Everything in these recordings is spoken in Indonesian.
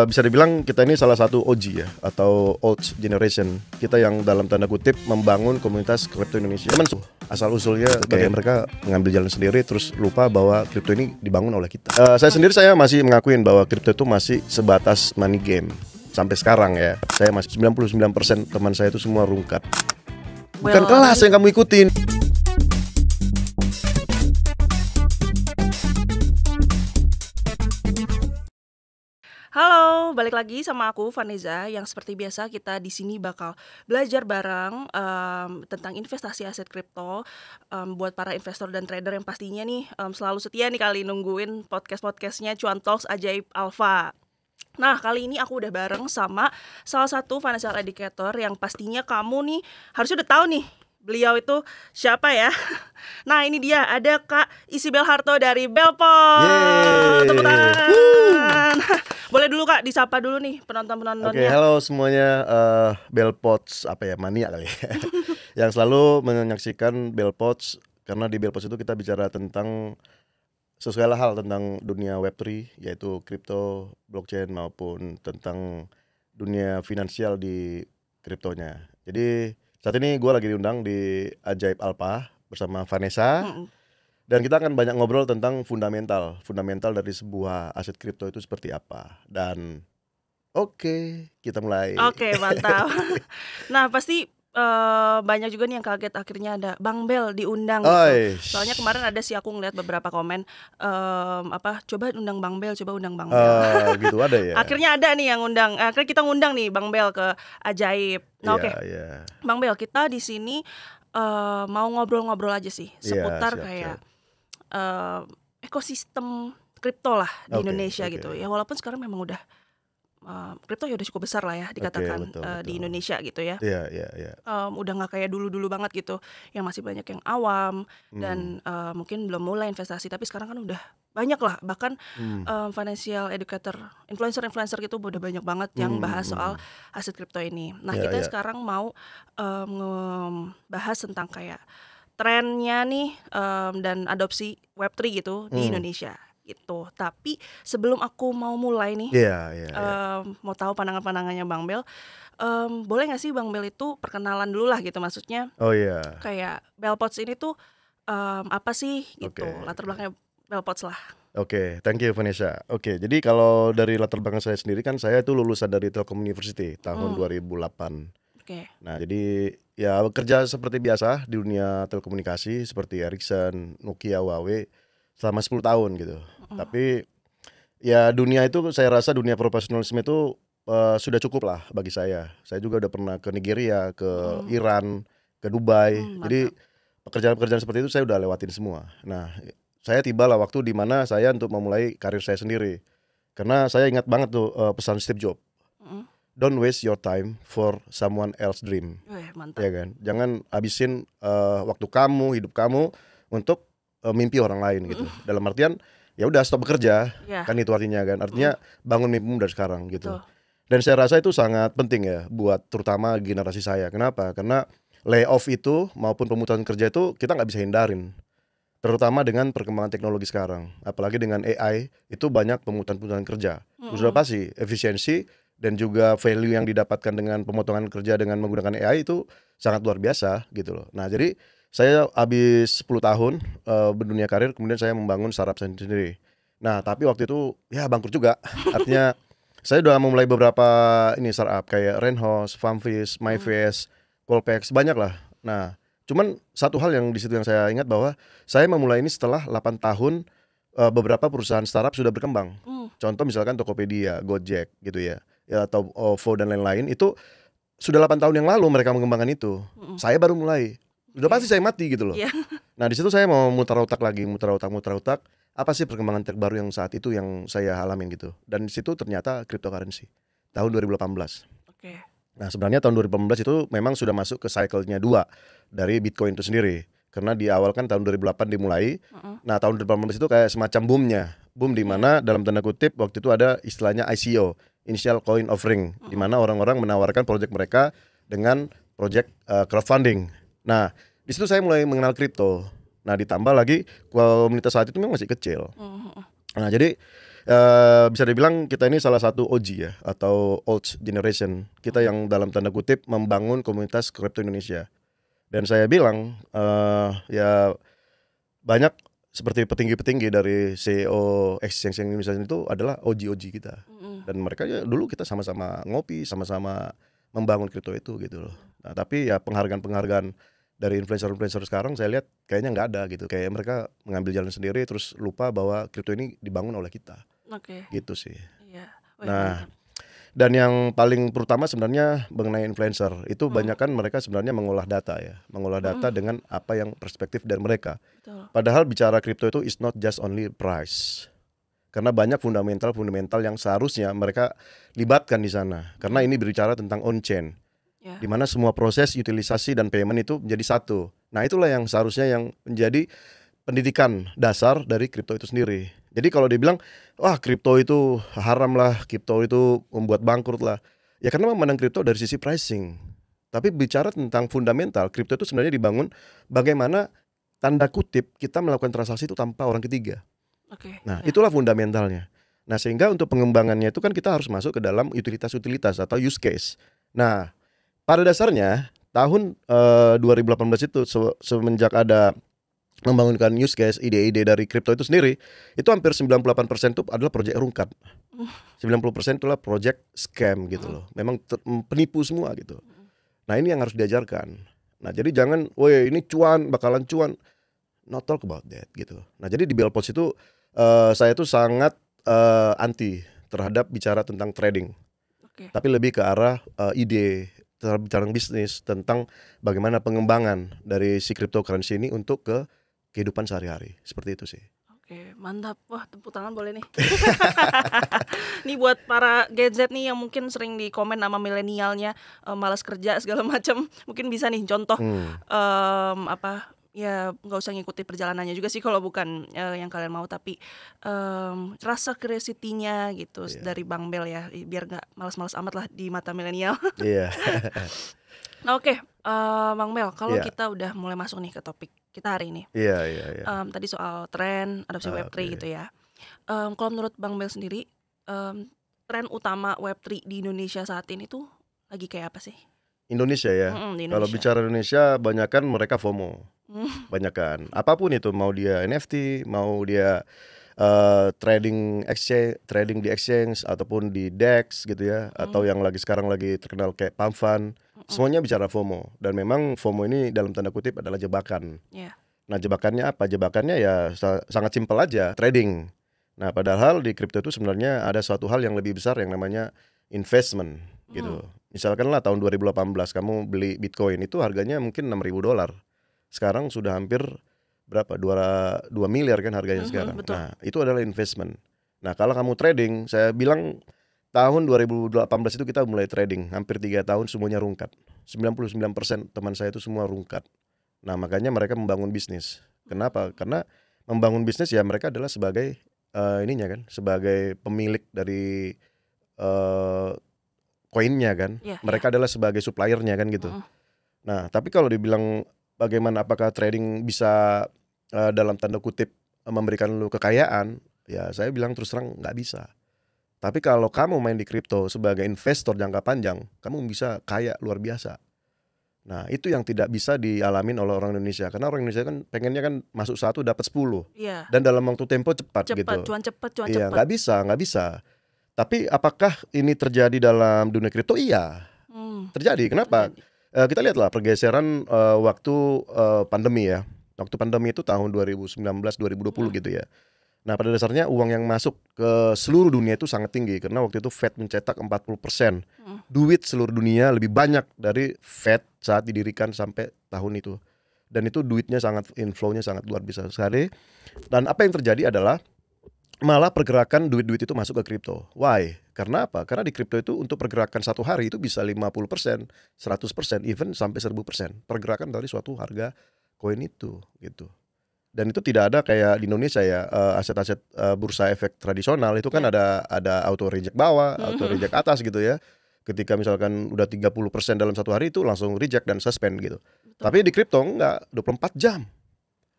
Bisa dibilang kita ini salah satu OG ya, atau old generation. Kita yang dalam tanda kutip membangun komunitas kripto Indonesia. Asal usulnya bagi mereka mengambil jalan sendiri, terus lupa bahwa kripto ini dibangun oleh kita. Saya masih mengakuin bahwa kripto itu masih sebatas money game. Sampai sekarang ya, saya masih 99% teman saya itu semua rungkat. Bukan kelas yang kamu ikutin. Halo, balik lagi sama aku Vanessa yang seperti biasa kita di sini bakal belajar bareng tentang investasi aset kripto buat para investor dan trader yang pastinya nih selalu setia nih kali nungguin podcast-podcastnya Cuan Talks Ajaib Alpha. Nah, kali ini aku udah bareng sama salah satu financial educator yang pastinya kamu nih harusnya udah tahu nih beliau itu siapa ya. Nah, ini dia, ada Kak Isibel Harto dari Belpot. Tepuk tangan. Boleh dulu Kak, disapa dulu nih penonton-penontonnya. Oke, halo semuanya, Belpots mania kali ya. Yang selalu menyaksikan Belpots, karena di Belpots itu kita bicara tentang segala hal tentang dunia Web3, yaitu kripto, blockchain maupun tentang dunia finansial di kriptonya. Jadi saat ini gue lagi diundang di Ajaib Alpha bersama Vanessa. Dan kita akan banyak ngobrol tentang fundamental dari sebuah aset kripto itu seperti apa. Dan oke, kita mulai. Oke, mantap. Nah, pasti banyak juga nih yang kaget akhirnya ada Bang Bel diundang gitu. Soalnya kemarin ada sih aku ngeliat beberapa komen coba undang Bang Bel, gitu ada ya. Akhirnya ada nih yang undang. Akhirnya kita ngundang nih Bang Bel ke Ajaib. Nah, oke. Bang Bel, kita di sini mau ngobrol-ngobrol aja sih seputar kayak ekosistem kripto lah di Indonesia gitu. Ya walaupun sekarang memang udah kripto ya udah cukup besar lah ya dikatakan betul. Di Indonesia gitu ya. Udah nggak kayak dulu banget gitu, yang masih banyak yang awam dan mungkin belum mulai investasi. Tapi sekarang kan udah banyak lah, bahkan financial educator, influencer gitu udah banyak banget yang bahas soal aset kripto ini. Nah kita sekarang mau bahas tentang kayak trennya nih dan adopsi Web3 gitu di Indonesia gitu. Tapi sebelum aku mau mulai nih, mau tahu pandangan-pandangannya Bang Bel, boleh nggak sih Bang Bel itu perkenalan dulu lah gitu, maksudnya kayak Belpots ini tuh apa sih gitu, latar belakangnya Belpots lah. Oke, thank you Vanessa. Oke, jadi kalau dari latar belakang saya sendiri kan saya itu lulusan dari Telkom University tahun 2008. Nah, jadi ya bekerja seperti biasa di dunia telekomunikasi seperti Ericsson, Nokia, Huawei selama 10 tahun gitu. Tapi ya dunia itu saya rasa dunia profesionalisme itu sudah cukup lah bagi saya. Saya juga udah pernah ke Nigeria, ke Iran, ke Dubai. Jadi pekerjaan-pekerjaan seperti itu saya udah lewatin semua. Nah, saya tibalah waktu di mana saya untuk memulai karir saya sendiri. Karena saya ingat banget tuh pesan Steve Jobs. Don't waste your time for someone else dream. Ya kan? Jangan habisin waktu kamu, hidup kamu untuk mimpi orang lain gitu. Dalam artian ya udah stop bekerja, kan itu artinya kan. Artinya bangun mimpimu dari sekarang gitu. Dan saya rasa itu sangat penting ya buat terutama generasi saya. Kenapa? Karena layoff itu maupun pemutusan kerja itu kita nggak bisa hindarin. Terutama dengan perkembangan teknologi sekarang. Apalagi dengan AI itu banyak pemutusan kerja. Sudah pasti efisiensi dan juga value yang didapatkan dengan pemotongan kerja dengan menggunakan AI itu sangat luar biasa gitu loh. Nah, jadi saya habis 10 tahun berdunia karir, kemudian saya membangun startup saya sendiri. Nah, tapi waktu itu ya bangkrut juga. Artinya saya udah memulai beberapa ini startup kayak Renhouse, Farmfish, MyFace, Colpex, banyak lah. Nah, cuman satu hal yang di situ yang saya ingat bahwa saya memulai ini setelah 8 tahun beberapa perusahaan startup sudah berkembang. Contoh misalkan Tokopedia, Gojek gitu ya atau OVO dan lain-lain, itu sudah 8 tahun yang lalu mereka mengembangkan itu. Saya baru mulai. Udah pasti saya mati gitu loh. Nah, di situ saya mau mutar otak lagi, mutar otak. Apa sih perkembangan terbaru yang saat itu yang saya alamin gitu. Dan di situ ternyata cryptocurrency tahun 2018. Nah, sebenarnya tahun 2018 itu memang sudah masuk ke cycle-nya 2 dari Bitcoin itu sendiri. Karena di awal kan tahun 2008 dimulai. Nah, tahun 2018 itu kayak semacam boom di mana dalam tanda kutip waktu itu ada istilahnya ICO, Initial Coin Offering, di mana orang-orang menawarkan proyek mereka dengan proyek crowdfunding. Nah, di situ saya mulai mengenal kripto. Nah, ditambah lagi komunitas saat itu memang masih kecil. Nah, jadi bisa dibilang kita ini salah satu OG ya, atau old generation. Kita yang dalam tanda kutip membangun komunitas kripto Indonesia. Dan saya bilang ya banyak seperti petinggi-petinggi dari CEO exchange yang Indonesia itu adalah OG kita. Dan mereka ya dulu kita sama-sama ngopi, sama-sama membangun kripto itu gitu loh. Nah, tapi ya penghargaan-penghargaan dari influencer-influencer sekarang saya lihat kayaknya nggak ada gitu. Kayak mereka mengambil jalan sendiri terus lupa bahwa kripto ini dibangun oleh kita. Gitu sih. Iya. Nah, dan yang paling terutama sebenarnya mengenai influencer itu banyak kan mereka sebenarnya mengolah data ya, mengolah data dengan apa yang perspektif dari mereka. Betul. Padahal bicara kripto itu is not just only price, karena banyak fundamental yang seharusnya mereka libatkan di sana. Karena ini berbicara tentang on chain, di mana semua proses utilisasi dan payment itu menjadi satu. Nah itulah yang seharusnya yang menjadi pendidikan dasar dari kripto itu sendiri. Jadi kalau dibilang, wah kripto itu haram lah, kripto itu membuat bangkrut lah. Ya karena memandang kripto dari sisi pricing. Tapi bicara tentang fundamental, kripto itu sebenarnya dibangun bagaimana tanda kutip kita melakukan transaksi itu tanpa orang ketiga. Nah itulah fundamentalnya. Nah sehingga untuk pengembangannya itu kan kita harus masuk ke dalam utilitas-utilitas atau use case. Nah pada dasarnya tahun 2018 itu semenjak ada membangunkan use case, ide-ide dari kripto itu sendiri, itu hampir 98% itu adalah project rungkat. 90% itulah project scam gitu loh. Memang penipu semua gitu. Nah ini yang harus diajarkan. Nah jadi jangan, woi ini cuan, bakalan cuan. Not talk about that gitu. Nah jadi di Bellpost itu saya tuh sangat anti terhadap bicara tentang trading. Tapi lebih ke arah ide, bicara bisnis, tentang bagaimana pengembangan dari si cryptocurrency ini untuk ke kehidupan sehari-hari. Seperti itu sih. Oke, mantap. Wah, tepuk tangan boleh nih. Nih buat para Gen Z nih yang mungkin sering di komen sama milenialnya, malas kerja segala macam, mungkin bisa nih contoh ya nggak usah ngikuti perjalanannya juga sih kalau bukan yang kalian mau, tapi rasa curiosity-nya gitu dari Bang Bel ya, biar nggak malas-malas amat lah di mata milenial. Iya. Oke, Bang Mel, kalau kita udah mulai masuk nih ke topik kita hari ini. Iya. Tadi soal tren adopsi Web3 gitu ya. Kalau menurut Bang Mel sendiri, tren utama Web3 di Indonesia saat ini tuh lagi kayak apa sih? Indonesia ya. Di Kalau Indonesia. bicara Indonesia, banyakan mereka FOMO. Banyakan. Apapun itu, mau dia NFT, mau dia trading di exchange ataupun di DEX gitu ya, atau yang sekarang lagi terkenal kayak pump fund. Semuanya bicara FOMO, dan memang FOMO ini dalam tanda kutip adalah jebakan. Nah jebakannya apa? Jebakannya ya sangat simpel aja, trading. Nah padahal di kripto itu sebenarnya ada suatu hal yang lebih besar yang namanya investment gitu. Misalkan lah tahun 2018 kamu beli Bitcoin itu harganya mungkin $6.000. Sekarang sudah hampir berapa? 2 miliar kan harganya sekarang. Betul. Nah itu adalah investment. Nah kalau kamu trading, saya bilang tahun 2018 itu kita mulai trading, hampir 3 tahun semuanya rungkat. 99% teman saya itu semua rungkat. Nah makanya mereka membangun bisnis. Kenapa? Karena membangun bisnis ya mereka adalah sebagai sebagai pemilik dari koinnya kan. Mereka adalah sebagai suppliernya kan gitu. Nah tapi kalau dibilang bagaimana apakah trading bisa dalam tanda kutip memberikan lu kekayaan, ya saya bilang terus terang nggak bisa. Tapi kalau kamu main di kripto sebagai investor jangka panjang, kamu bisa kaya luar biasa. Nah itu yang tidak bisa dialamin oleh orang Indonesia. Karena orang Indonesia kan pengennya kan masuk 1 dapat 10. Dan dalam waktu tempo cepat gitu. Cuan cepat. Iya nggak bisa. Tapi apakah ini terjadi dalam dunia kripto? Iya, terjadi. Kenapa? Kita lihatlah pergeseran waktu pandemi ya. Waktu pandemi itu tahun 2019-2020 gitu ya. Nah pada dasarnya uang yang masuk ke seluruh dunia itu sangat tinggi. Karena waktu itu Fed mencetak 40%. Duit seluruh dunia lebih banyak dari Fed saat didirikan sampai tahun itu. Dan itu duitnya inflow-nya sangat luar biasa sekali. Dan apa yang terjadi adalah malah pergerakan duit-duit itu masuk ke kripto. Why? Karena apa? Karena di kripto itu untuk pergerakan satu hari itu bisa 50%, 100%, even sampai 1000% pergerakan dari suatu harga koin itu gitu. Dan itu tidak ada kayak di Indonesia ya, aset-aset bursa efek tradisional itu kan ada auto reject bawah, auto reject atas gitu ya. Ketika misalkan udah 30% dalam satu hari itu langsung reject dan suspend gitu. Tapi di kripto enggak, 24 jam.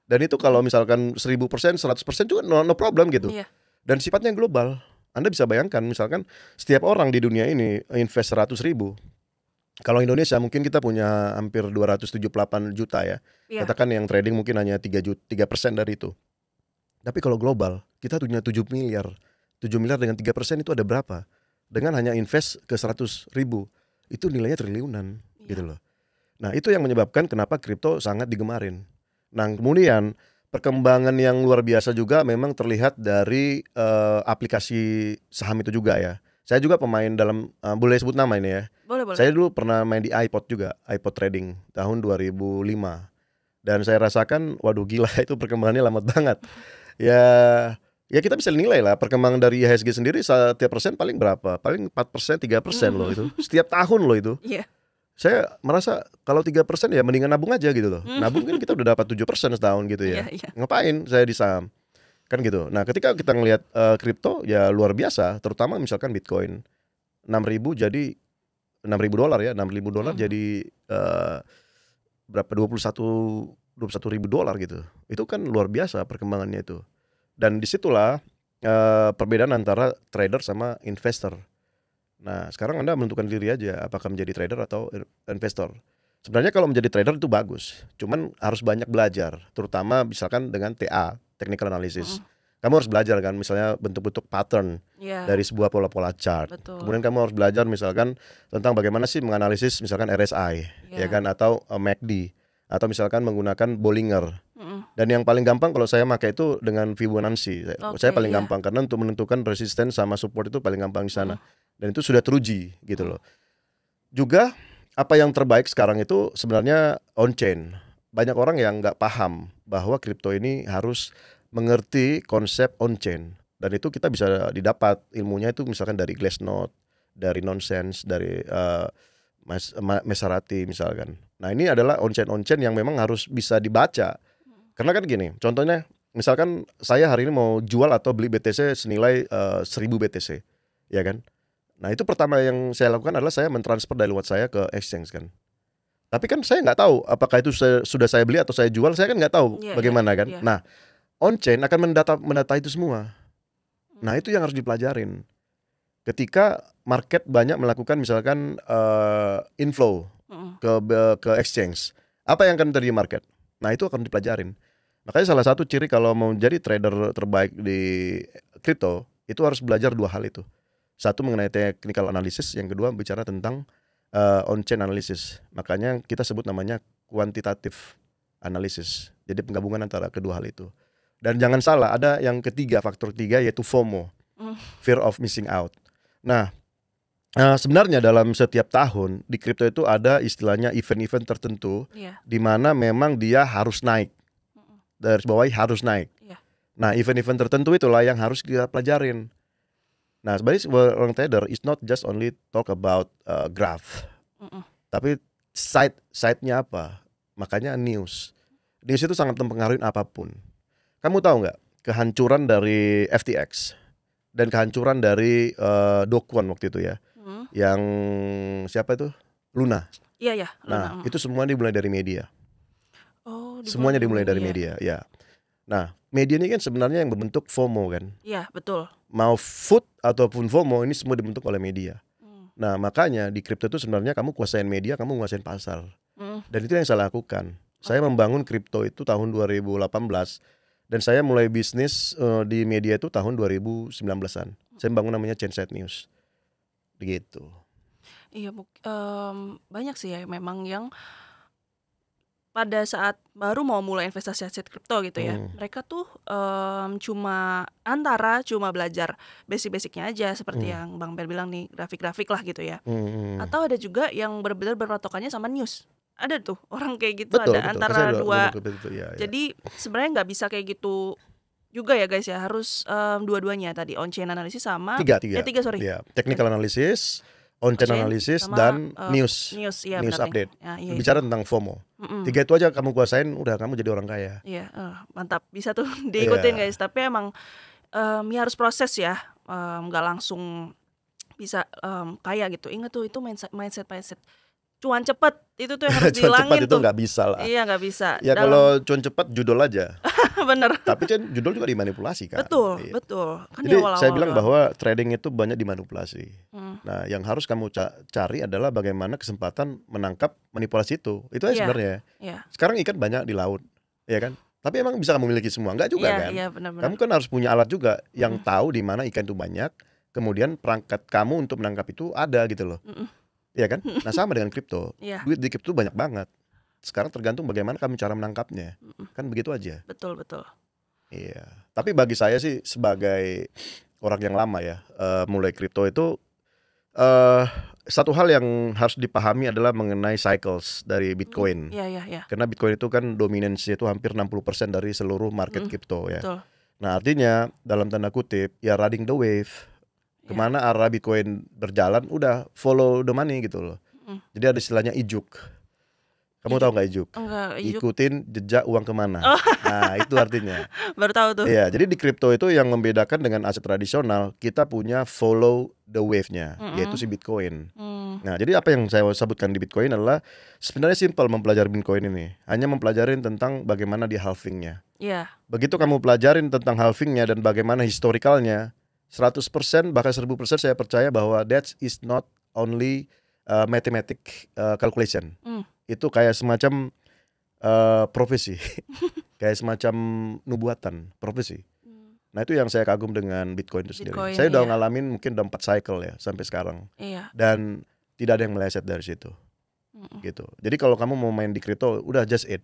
Dan itu kalau misalkan 1000%, 100% juga no problem gitu. dan sifatnya global. Anda bisa bayangkan misalkan setiap orang di dunia ini invest 100.000. Kalau Indonesia mungkin kita punya hampir 278 juta ya. Iya. Katakan yang trading mungkin hanya 3% dari itu. Tapi kalau global kita punya 7 miliar. 7 miliar dengan 3% itu ada berapa? Dengan hanya invest ke 100.000, itu nilainya triliunan gitu loh. Nah itu yang menyebabkan kenapa kripto sangat digemarin. Nah kemudian perkembangan yang luar biasa juga memang terlihat dari aplikasi saham itu juga ya. Saya juga pemain dalam, boleh sebut nama ini ya. Boleh. Saya dulu pernah main di iPod juga, iPod trading tahun 2005. Dan saya rasakan, waduh gila itu perkembangannya lambat banget. Ya kita bisa nilai lah perkembangan dari IHSG sendiri setiap persen paling berapa? Paling 4%, 3% loh itu. Setiap tahun loh itu. Iya. Saya merasa kalau 3% ya mendingan nabung aja gitu loh. Nabung kan kita udah dapat 7% setahun gitu ya. Iya. Ngapain saya di saham? Kan gitu. Nah ketika kita ngelihat kripto ya luar biasa, terutama misalkan Bitcoin 6.000 jadi $6.000 ya, $6.000 jadi berapa, 21.000 dolar gitu. Itu kan luar biasa perkembangannya itu. Dan disitulah perbedaan antara trader sama investor. Nah sekarang Anda menentukan diri aja apakah menjadi trader atau investor. Sebenarnya kalau menjadi trader itu bagus, cuman harus banyak belajar, terutama misalkan dengan TA, technical analysis. Kamu harus belajar kan, misalnya bentuk-bentuk pattern dari sebuah pola-pola chart. Betul. Kemudian kamu harus belajar misalkan tentang bagaimana sih menganalisis misalkan RSI, ya kan, atau MACD, atau misalkan menggunakan Bollinger. Dan yang paling gampang kalau saya pakai itu dengan Fibonacci. Saya paling gampang karena untuk menentukan resisten sama support itu paling gampang di sana. Dan itu sudah teruji gitu loh. Juga apa yang terbaik sekarang itu sebenarnya on-chain. Banyak orang yang nggak paham bahwa kripto ini harus mengerti konsep on-chain. Dan itu kita bisa didapat ilmunya itu misalkan dari Glassnode, dari Nonsense, dari Mesarati misalkan. Nah ini adalah on-chain yang memang harus bisa dibaca. Karena kan gini, contohnya misalkan saya hari ini mau jual atau beli BTC senilai 1.000 BTC, ya kan? Nah itu pertama yang saya lakukan adalah saya mentransfer dari wallet saya ke exchange kan. Tapi kan saya nggak tahu apakah itu sudah saya beli atau saya jual, saya kan nggak tahu bagaimana kan. Nah on-chain akan mendata itu semua. Nah itu yang harus dipelajarin. Ketika market banyak melakukan misalkan inflow ke exchange, apa yang akan terjadi market? Nah itu akan dipelajarin. Makanya salah satu ciri kalau mau jadi trader terbaik di kripto itu harus belajar dua hal itu. Satu mengenai technical analysis, yang kedua bicara tentang on-chain analysis. Makanya kita sebut namanya quantitative analysis. Jadi penggabungan antara kedua hal itu. Dan jangan salah, ada yang ketiga, faktor ketiga yaitu FOMO, fear of missing out. Nah, sebenarnya dalam setiap tahun di kripto itu ada istilahnya event-event tertentu di mana memang dia harus naik. Dari bawah harus naik. Nah, event-event tertentu itulah yang harus kita pelajarin. Nah, sebenarnya orang trader is not just only talk about graph, tapi side-nya apa? Makanya news itu sangat mempengaruhi apapun. Kamu tahu nggak kehancuran dari FTX dan kehancuran dari Do Kwon waktu itu ya, yang siapa itu? Luna. Iya. Nah, itu semua dimulai dari media. Semuanya dimulai dari media, ya. Nah, media ini kan sebenarnya yang berbentuk FOMO kan. Iya, betul. Mau food ataupun FOMO ini semua dibentuk oleh media. Nah makanya di kripto itu sebenarnya kamu kuasain media, kamu kuasain pasar. Dan itu yang saya lakukan. Saya membangun kripto itu tahun 2018 dan saya mulai bisnis di media itu tahun 2019-an. Saya bangun namanya Chainset News. Begitu. Iya, banyak sih ya memang yang pada saat baru mau mulai investasi aset kripto gitu ya, mereka tuh cuma belajar basic-basicnya aja seperti yang Bang Ber bilang nih, grafik-grafik lah gitu ya. Atau ada juga yang benar-benar berpatokannya sama news. Ada tuh orang kayak gitu, betul. Antara dua. Ya. Jadi sebenarnya nggak bisa kayak gitu juga ya guys ya, harus dua-duanya tadi, on-chain analysis sama tiga sorry. Ya, technical analysis, on-chain analysis dan news update. Ya, bicara tentang FOMO. Tiga itu aja kamu kuasain, udah kamu jadi orang kaya. Iya, mantap, bisa tuh diikutin guys. Tapi emang ya harus proses ya, nggak langsung bisa kaya gitu. Ingat tuh itu mindset cuan cepet itu tuh yang harus Cuan cepat dihilangin itu tuh. nggak bisa lah. Iya nggak bisa. Ya kalau cuan cepat judul aja. Bener. Tapi kan judul juga dimanipulasi kan. Betul, Iya. betul. Kan Jadi di saya awal-awal bilang doang. bahwa trading itu banyak dimanipulasi. Hmm. Nah, yang harus kamu cari adalah bagaimana kesempatan menangkap manipulasi itu. Itu aja Iya, sebenarnya. iya. Sekarang ikan banyak di laut, ya kan? Tapi emang bisa kamu miliki semua? Enggak juga Iya, kan? iya benar-benar. Kamu kan harus punya alat juga yang tahu di mana ikan itu banyak. Kemudian perangkat kamu untuk menangkap itu ada gitu loh. Iya kan? Nah, sama dengan kripto. Iya. Duit di kripto banyak banget. Sekarang tergantung bagaimana kamu cara menangkapnya. Kan begitu aja. Betul, betul. Iya. Tapi bagi saya sih sebagai orang yang lama ya, mulai kripto itu satu hal yang harus dipahami adalah mengenai cycles dari Bitcoin. Iya, iya, iya. Karena Bitcoin itu kan dominansinya itu hampir 60% dari seluruh market kripto ya. Betul. Nah, artinya dalam tanda kutip ya riding the wave. Kemana arah Bitcoin berjalan, udah follow the money gitu loh. Jadi ada istilahnya ijuk. Kamu tahu nggak ijuk? Enggak, ijuk. Ikutin jejak uang kemana. Nah, itu artinya. Baru tahu tuh. Iya, jadi di kripto itu yang membedakan dengan aset tradisional, kita punya follow the wave-nya, yaitu si Bitcoin. Nah, jadi apa yang saya sebutkan di Bitcoin adalah sebenarnya simpel mempelajari Bitcoin ini. Hanya mempelajari tentang bagaimana dia halvingnya. Iya. Begitu kamu pelajarin tentang halvingnya dan bagaimana historikalnya, 100% bahkan 1000% saya percaya bahwa that is not only mathematic calculation. Itu kayak semacam profesi. Kayak semacam nubuatan, profesi. Nah, itu yang saya kagum dengan Bitcoin itu sendiri. Bitcoin, Saya udah iya. ngalamin mungkin udah 4 cycle ya sampai sekarang. Iya. Dan tidak ada yang meleset dari situ. Gitu. Jadi kalau kamu mau main di kripto, udah just it.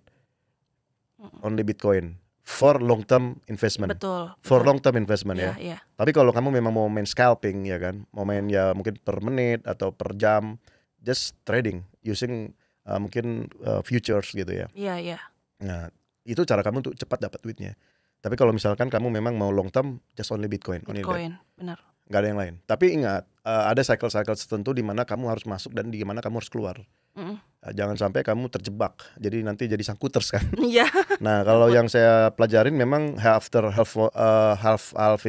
Only Bitcoin. For long term investment. Betul. For long term investment ya. Iya. Tapi kalau kamu memang mau main scalping ya kan, mau main ya mungkin per menit atau per jam, just trading using mungkin futures gitu ya. Iya, iya. Nah, itu cara kamu untuk cepat dapat duitnya. Tapi kalau misalkan kamu memang mau long term, just only Bitcoin. Only that. Bitcoin, benar. Nggak ada yang lain. Tapi ingat, ada cycle-cycle tertentu di mana kamu harus masuk dan di mana kamu harus keluar. Jangan sampai kamu terjebak. Jadi nanti jadi sangkuters kan. Iya. Nah, kalau yang saya pelajarin memang after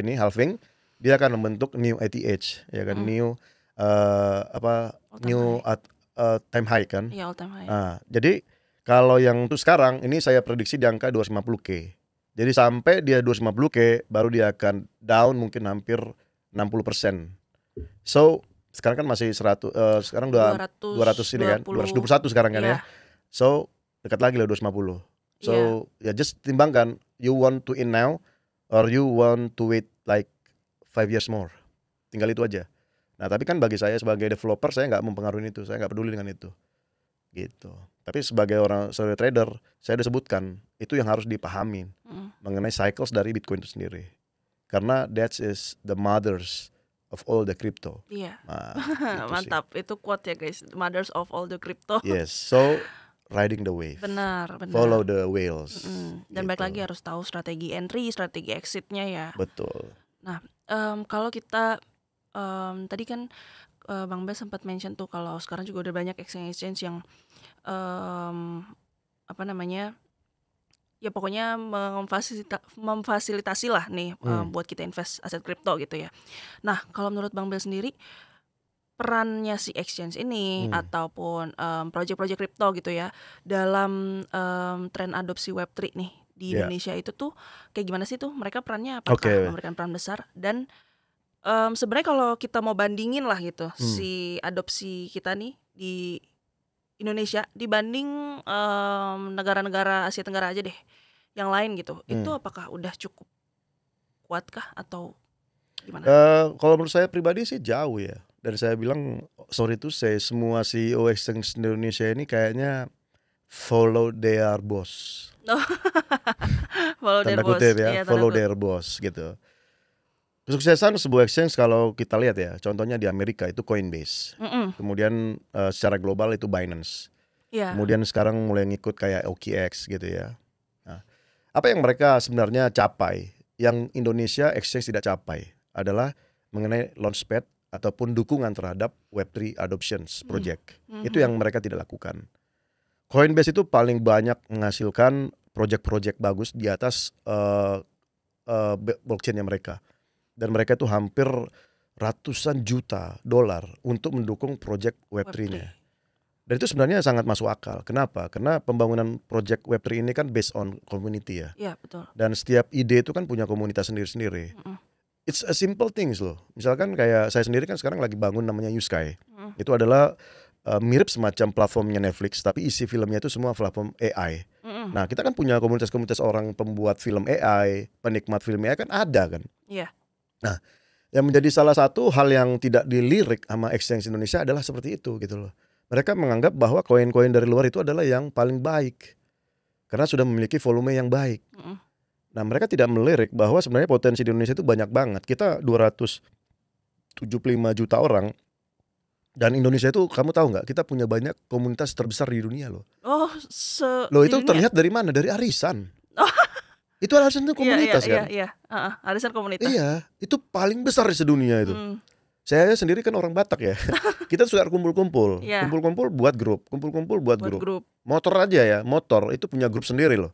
halving, dia akan membentuk new ATH, ya kan, new time high kan. Iya, all time high. Nah, jadi kalau yang untuk sekarang ini saya prediksi di angka 250K. Jadi sampai dia 250K baru dia akan down mungkin hampir 60%. So, sekarang kan masih 100 sekarang 200 ini kan, 221 sekarang kan ya. So, dekat lagi lah 250. So, ya just timbangkan, you want to in now or you want to wait like 5 years more. Tinggal itu aja. Nah, tapi kan bagi saya sebagai developer, saya nggak mempengaruhi itu, saya nggak peduli dengan itu. Gitu. Tapi sebagai trader, saya udah sebutkan itu yang harus dipahami mengenai cycles dari Bitcoin itu sendiri. Karena that is the mothers of all the crypto. Iya. Nah, mantap. Itu quote ya guys, mothers of all the crypto. Yes, so riding the wave. Benar. Follow the whales. Dan balik lagi harus tahu strategi entry, strategi exitnya ya. Betul. Nah, kalau kita tadi kan Bang Bas sempat mention tuh kalau sekarang juga udah banyak exchange yang ya pokoknya memfasilitasi lah nih buat kita invest aset kripto gitu ya. Nah, kalau menurut Bang Bel sendiri, perannya si exchange ini ataupun project-project kripto gitu ya dalam tren adopsi Web3 nih di Indonesia itu tuh kayak gimana sih tuh? Mereka perannya apakah memberikan peran besar? Dan sebenarnya kalau kita mau bandingin lah gitu si adopsi kita nih di Indonesia dibanding negara-negara Asia Tenggara aja deh yang lain gitu, itu apakah udah cukup kuatkah atau gimana? Kalau menurut saya pribadi sih jauh ya. Dan saya bilang sorry to say, semua CEO exchange di Indonesia ini kayaknya follow their boss. Follow their boss ya, follow their boss gitu. Kesuksesan sebuah exchange kalau kita lihat ya, contohnya di Amerika itu Coinbase, kemudian secara global itu Binance, kemudian sekarang mulai ngikut kayak OKX gitu ya. Nah, apa yang mereka sebenarnya capai, yang Indonesia exchange tidak capai adalah mengenai launchpad ataupun dukungan terhadap Web3 adoptions project. Itu yang mereka tidak lakukan. Coinbase itu paling banyak menghasilkan project-project bagus di atas blockchainnya mereka. Dan mereka itu hampir ratusan juta dolar untuk mendukung project Web3-nya. Dan itu sebenarnya sangat masuk akal. Kenapa? Karena pembangunan project Web3 ini kan based on community ya. Iya, betul. Dan setiap ide itu kan punya komunitas sendiri-sendiri. It's a simple things loh. Misalkan kayak saya sendiri kan sekarang lagi bangun namanya YouSky. Itu adalah mirip semacam platformnya Netflix, tapi isi filmnya itu semua platform AI. Nah, kita kan punya komunitas-komunitas orang pembuat film AI, penikmat film AI kan ada kan. Iya. Nah, yang menjadi salah satu hal yang tidak dilirik sama Exchange Indonesia adalah seperti itu gitu loh. Mereka menganggap bahwa koin-koin dari luar itu adalah yang paling baik karena sudah memiliki volume yang baik. Nah, mereka tidak melirik bahwa sebenarnya potensi di Indonesia itu banyak banget. Kita 275 juta orang. Dan Indonesia itu kamu tahu nggak? Kita punya banyak komunitas terbesar di dunia loh. Oh, Loh di itu dunia? terlihat dari mana? Dari arisan. Oh. Itu arisan itu komunitas kan? Iya. Arisan komunitas. Iya, itu paling besar di sedunia itu. Saya sendiri kan orang Batak ya. Kita suka kumpul-kumpul. Iya. Kumpul-kumpul buat grup. Kumpul-kumpul buat grup. Grup. Motor aja ya, motor itu punya grup sendiri loh.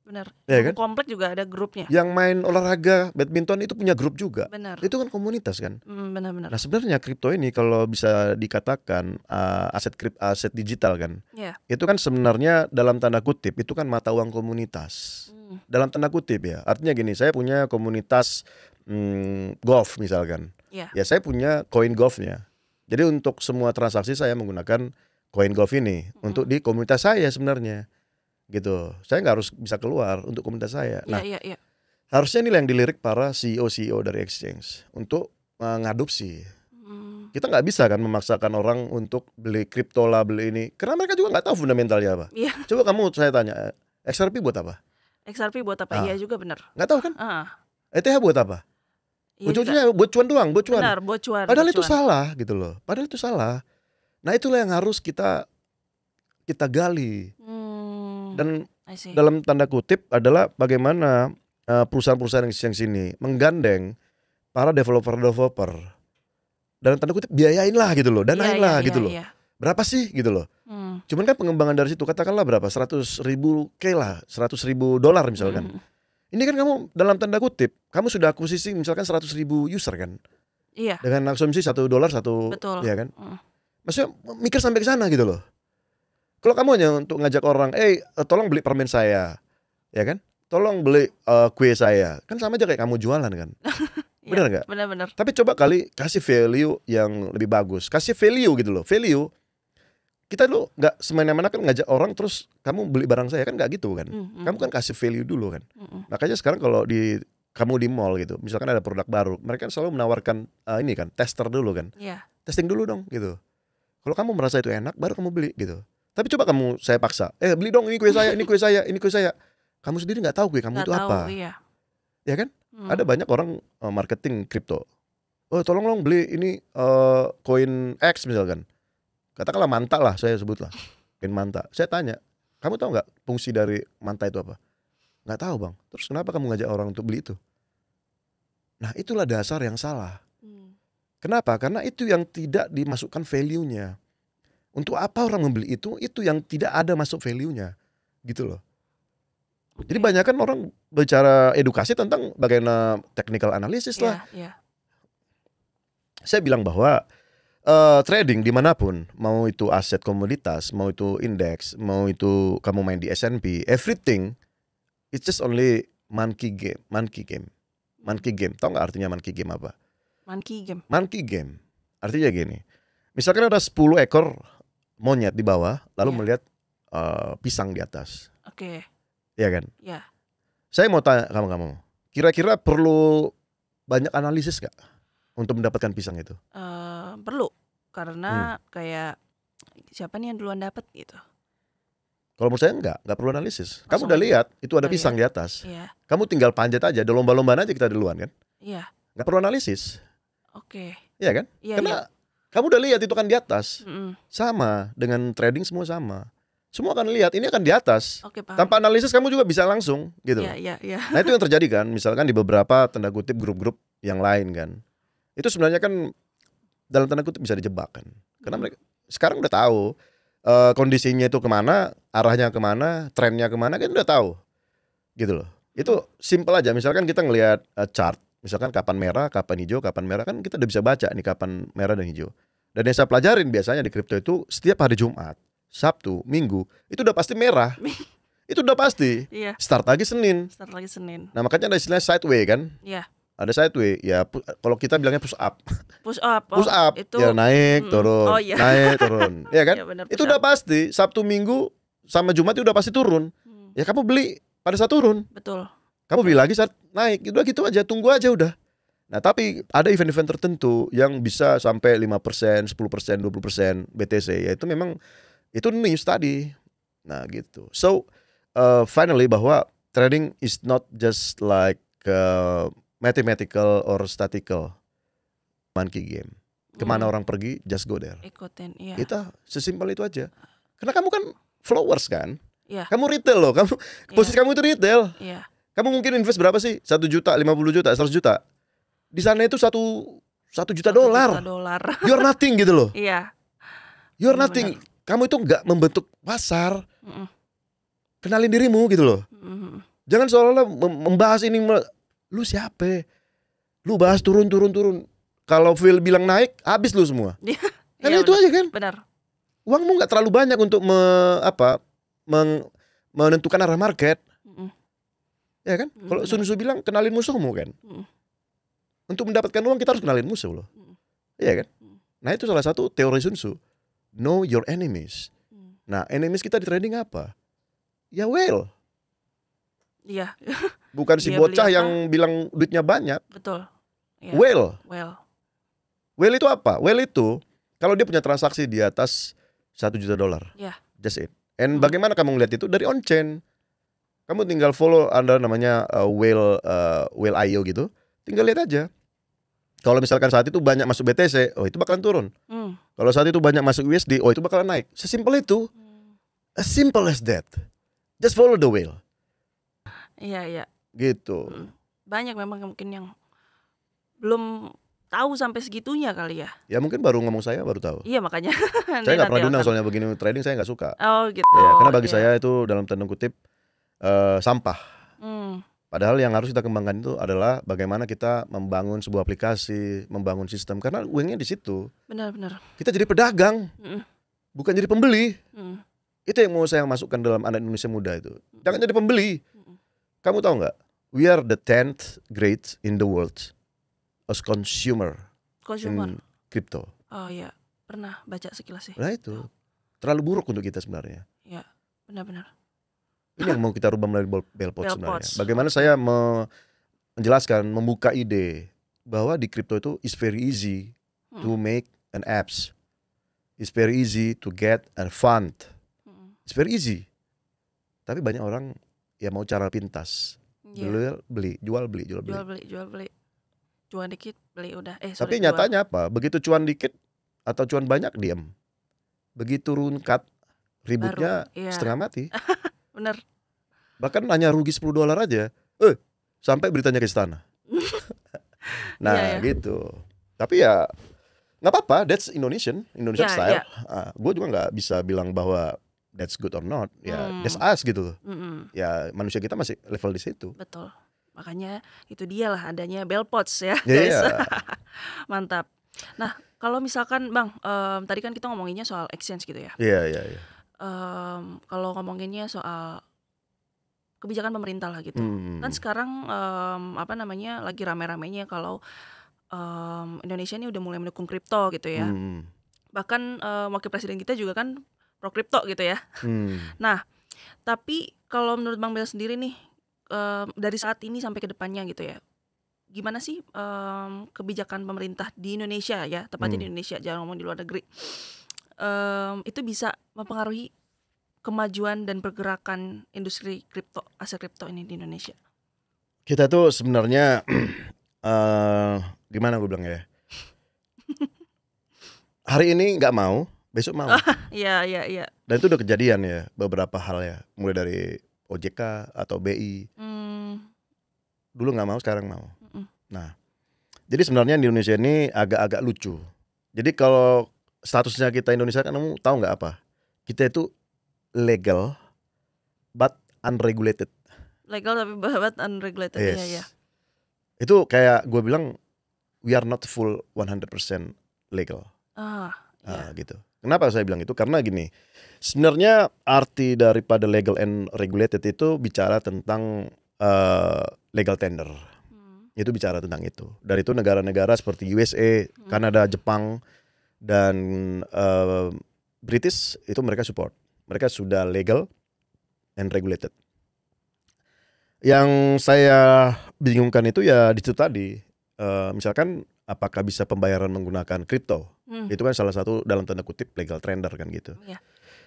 Benar. Iya kan? Komplek juga ada grupnya. Yang main olahraga, badminton itu punya grup juga. Benar. Itu kan komunitas kan. Benar-benar. Nah sebenarnya kripto ini kalau bisa dikatakan aset digital kan. Iya. Itu kan sebenarnya dalam tanda kutip itu kan mata uang komunitas. Dalam tanda kutip ya. Artinya gini, saya punya komunitas golf misalkan. Iya. Ya saya punya koin golfnya. Jadi untuk semua transaksi saya menggunakan koin golf ini untuk di komunitas saya sebenarnya. Gitu. Saya nggak harus bisa keluar untuk komunitas saya. Nah, Iya. harusnya ini yang dilirik para CEO dari exchange untuk ngadopsi. Kita nggak bisa kan memaksakan orang untuk beli kripto lah, beli ini, karena mereka juga nggak tahu fundamentalnya apa. Iya. Coba saya tanya, XRP buat apa? XRP buat apa? Iya juga benar. Nggak tahu kan? ETH buat apa? Iya Ujung-ujungnya buat cuan doang, buat cuan. Benar, buat cuan. Padahal itu salah gitu loh. Padahal itu salah. Nah itulah yang harus kita gali. Dan dalam tanda kutip adalah bagaimana perusahaan-perusahaan yang sini menggandeng para developer. Dalam tanda kutip biayain lah gitu loh, danain lah gitu loh. Berapa sih gitu loh. Cuman kan pengembangan dari situ katakanlah berapa, 100.000 K lah, 100.000 dolar misalkan. Ini kan kamu dalam tanda kutip, kamu sudah akuisisi misalkan 100.000 user kan. Iya. Dengan asumsi $1 1, ya kan. Maksudnya mikir sampai ke sana gitu loh. Kalau kamu hanya untuk ngajak orang, tolong beli permen saya, ya kan? Tolong beli kue saya, kan sama aja kayak kamu jualan kan? Benar nggak? Benar. Tapi coba kali kasih value yang lebih bagus, kasih value gitu loh, value. Kita dulu nggak semena-mena kan ngajak orang terus kamu beli barang saya kan nggak gitu kan? Kamu kan kasih value dulu kan? Makanya sekarang kalau kamu di mall gitu, misalkan ada produk baru, mereka kan selalu menawarkan ini kan, tester dulu kan? Testing dulu dong gitu. Kalau kamu merasa itu enak, baru kamu beli gitu. Tapi coba saya paksa, beli dong ini kue saya, ini kue saya, ini kue saya. Kamu sendiri nggak tahu kue kamu itu apa, ya kan? Ada banyak orang marketing kripto. Oh tolong beli ini koin X misalkan. Katakanlah Manta lah, saya sebut lah, koin Manta. Saya tanya, kamu tahu nggak fungsi dari Manta itu apa? Nggak tahu bang. Terus kenapa kamu ngajak orang untuk beli itu? Nah itulah dasar yang salah. Kenapa? Karena itu yang tidak dimasukkan value-nya. Untuk apa orang membeli itu yang tidak ada masuk value-nya, gitu loh. Jadi banyak kan orang bicara edukasi tentang bagaimana technical analysis lah. Saya bilang bahwa trading dimanapun, mau itu aset komoditas, mau itu indeks, mau itu kamu main di S&P, everything it's just only monkey game. Tahu nggak artinya monkey game apa? Monkey game. Artinya gini. Misalkan ada 10 ekor monyet di bawah, lalu melihat pisang di atas. Oke. Iya kan? Iya. Saya mau tanya kamu, kira-kira perlu banyak analisis gak untuk mendapatkan pisang itu? Perlu, karena kayak siapa nih yang duluan dapat gitu. Kalau menurut saya enggak perlu analisis. Kamu udah lihat itu ada pisang di atas. Iya. Kamu tinggal panjat aja, ada lomba-lombaan aja kita duluan kan? Iya. Gak perlu analisis. Oke. Iya kan? Iya, karena kamu udah lihat itu kan di atas. Sama dengan trading semua sama. Semua akan lihat ini akan di atas. Oke, paham. Tanpa analisis kamu juga bisa langsung gitu. Iya. Nah itu yang terjadi kan, misalkan di beberapa tanda kutip grup-grup yang lain kan. Itu sebenarnya kan dalam tanda kutip bisa dijebak kan. Karena mereka sekarang udah tahu kondisinya itu kemana, arahnya kemana, trennya kemana kan udah tahu. Gitu loh. Itu simple aja. Misalkan kita ngelihat chart, misalkan kapan merah, kapan hijau, kapan merah kan kita udah bisa baca nih kapan merah dan hijau. Dan yang saya pelajarin biasanya di kripto itu setiap hari Jumat, Sabtu, Minggu itu udah pasti merah. Itu udah pasti. Iya. Start lagi Senin. Nah makanya ada istilah sideway kan. Iya. Ada sideway. Ya kalau kita bilangnya push up. Push up. Push up. Itu Ya naik turun. Oh, iya. Naik turun. Ya kan? Iya, benar, itu push udah up. pasti. Sabtu Minggu sama Jumat itu udah pasti turun. Ya kamu beli pada saat turun. Betul. Kamu beli lagi saat naik. Udah gitu aja. Tunggu aja udah. Nah tapi ada event-event tertentu yang bisa sampai 5%, 10%, 20% BTC. Ya itu memang itu news tadi. Nah gitu. So finally bahwa trading is not just like mathematical or statistical monkey game. Kemana orang pergi, just go there. Ikutin, iya. Kita sesimpel itu aja. Karena kamu kan followers kan. Iya. Kamu retail loh. Posisi kamu itu retail. Iya. Kamu mungkin invest berapa sih? 1 juta, 50 juta, 100 juta. Di sana itu 1 juta dolar. You're nothing gitu loh. Iya. You're nothing. Kamu itu nggak membentuk pasar. Kenalin dirimu gitu loh. Jangan seolah-olah membahas ini. Lu siapa? Lu bahas turun. Kalau Phil bilang naik, habis lu semua. Kan itu aja kan. Benar. Uangmu nggak terlalu banyak untuk menentukan arah market. Ya kan? Kalau Sun Tzu bilang kenalin musuhmu kan. Untuk mendapatkan uang kita harus kenalin musuh loh. Iya kan? Nah itu salah satu teori Sun Tzu. Know your enemies. Nah enemies kita di trading apa? Ya whale. Iya. Bukan si bocah yang bilang duitnya banyak. Betul. Ya. Whale. Whale itu apa? Whale itu kalau dia punya transaksi di atas 1 juta dolar. Ya. Just it. And bagaimana kamu ngeliat itu? Dari on chain. Kamu tinggal follow ada namanya Whale.io gitu. Tinggal lihat aja. Kalau misalkan saat itu banyak masuk BTC, oh itu bakalan turun. Kalau saat itu banyak masuk USD, oh itu bakalan naik. Sesimpel itu. As simple as that. Just follow the whale. Iya. Gitu. Banyak memang mungkin yang belum tahu sampai segitunya kali ya. Ya mungkin baru ngomong saya baru tahu. Iya makanya. Saya nggak pernah diundang soalnya begini trading saya nggak suka. Oh gitu. Ya, karena bagi saya itu dalam tanda kutip sampah. Padahal yang harus kita kembangkan itu adalah bagaimana kita membangun sebuah aplikasi, membangun sistem. Karena uangnya di situ. Benar. Kita jadi pedagang, bukan jadi pembeli. Itu yang mau saya masukkan dalam anak Indonesia muda itu. Jangan jadi pembeli. Kamu tahu nggak? We are the 10th grade in the world as consumer in crypto. Oh iya, pernah baca sekilas sih. Nah itu terlalu buruk untuk kita sebenarnya. Iya, benar. Ini yang mau kita rubah melalui Bellpods sebenarnya. Bagaimana saya menjelaskan, membuka ide bahwa di crypto itu is very easy to make an apps. It's very easy to get a fund. It's very easy. Tapi banyak orang ya mau cara pintas. Jual beli. Cuan dikit beli udah. Tapi nyatanya apa? Begitu cuan dikit atau cuan banyak diam. Begitu runkat ributnya setengah mati. Bener. Bahkan hanya rugi $10 aja. Sampai beritanya ke istana. Nah gitu. Tapi ya nggak apa-apa. That's Indonesian style. Gue juga nggak bisa bilang bahwa that's good or not. Ya that's us gitu. Ya manusia kita masih level di situ. Betul. Makanya itu dia lah adanya Bellpods ya guys. Mantap. Nah kalau misalkan Bang, tadi kan kita ngomonginnya soal exchange gitu ya. Iya. Kalau ngomonginnya soal kebijakan pemerintah lah gitu. Kan sekarang lagi rame-ramenya kalau Indonesia ini udah mulai mendukung kripto gitu ya. Bahkan wakil presiden kita juga kan pro kripto gitu ya. Nah, tapi kalau menurut Bang Bel sendiri nih dari saat ini sampai ke depannya gitu ya. Gimana sih kebijakan pemerintah di Indonesia ya, tepatnya di Indonesia, jangan ngomong di luar negeri. Itu bisa mempengaruhi kemajuan dan pergerakan industri kripto, aset kripto ini di Indonesia. Kita tuh sebenarnya gimana gue bilang ya? Hari ini nggak mau, besok mau. Iya. Dan itu udah kejadian ya beberapa hal ya, mulai dari OJK atau BI. Dulu nggak mau, sekarang mau. Nah, jadi sebenarnya di Indonesia ini agak-agak lucu. Jadi kalau statusnya kita Indonesia kan kamu tahu nggak apa? Kita itu legal but unregulated. Legal tapi but unregulated. Yes. Iya. Itu kayak gue bilang we are not full 100% legal. Gitu. Kenapa saya bilang itu? Karena gini, sebenarnya arti daripada legal and regulated itu bicara tentang legal tender. Itu bicara tentang itu. Dari itu negara-negara seperti USA, Kanada, Jepang, dan British itu mereka support. Mereka sudah legal and regulated. Yang saya bingungkan itu ya di situ tadi, misalkan apakah bisa pembayaran menggunakan kripto? Itu kan salah satu dalam tanda kutip legal tender kan gitu.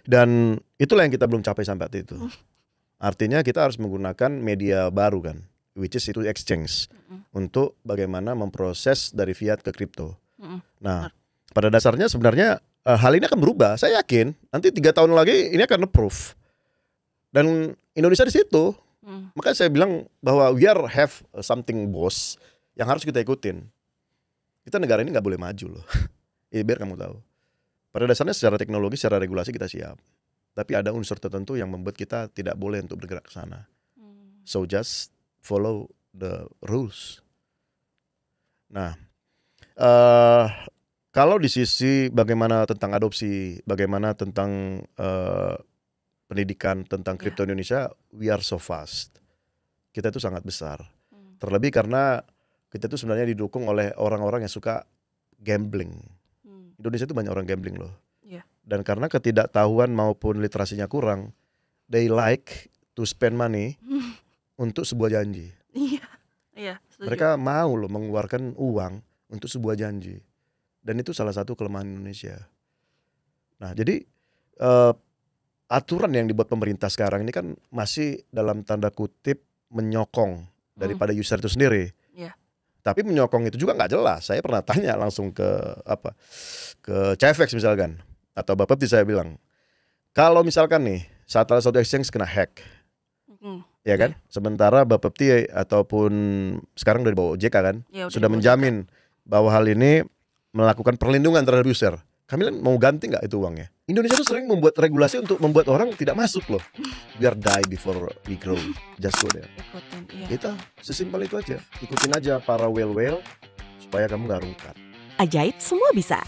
Dan itulah yang kita belum capai sampai itu. Artinya kita harus menggunakan media baru kan, which is itu exchange, untuk bagaimana memproses dari fiat ke kripto. Nah, pada dasarnya sebenarnya hal ini akan berubah. Saya yakin nanti 3 tahun lagi ini akan approve. Dan Indonesia di situ. Makanya saya bilang bahwa we are have something boss yang harus kita ikutin. Kita negara ini nggak boleh maju loh. Biar kamu tahu. Pada dasarnya secara teknologi, secara regulasi kita siap. Tapi ada unsur tertentu yang membuat kita tidak boleh untuk bergerak ke sana. So just follow the rules. Nah, kalau di sisi bagaimana tentang adopsi, bagaimana tentang pendidikan tentang kripto Indonesia, we are so fast. Kita itu sangat besar. Terlebih karena kita itu sebenarnya didukung oleh orang-orang yang suka gambling. Indonesia itu banyak orang gambling loh. Dan karena ketidaktahuan maupun literasinya kurang, they like to spend money untuk sebuah janji. Mereka mau loh mengeluarkan uang untuk sebuah janji. Dan itu salah satu kelemahan Indonesia. Nah, jadi aturan yang dibuat pemerintah sekarang ini kan masih dalam tanda kutip menyokong daripada user itu sendiri. Tapi menyokong itu juga nggak jelas. Saya pernah tanya langsung ke CFX misalkan, atau Bapepti, saya bilang, kalau misalkan nih salah satu exchange kena hack, ya kan, sementara Bapepti ataupun sekarang dari bawah OJK kan sudah menjamin bahwa hal ini melakukan perlindungan terhadap user. Kami mau ganti nggak itu uangnya? Indonesia tuh sering membuat regulasi untuk membuat orang tidak masuk loh. Biar die before we grow. Just go there. Kita sesimpel itu aja. Ikutin aja para whale-whale supaya kamu gak rungkat. Ajaib semua bisa.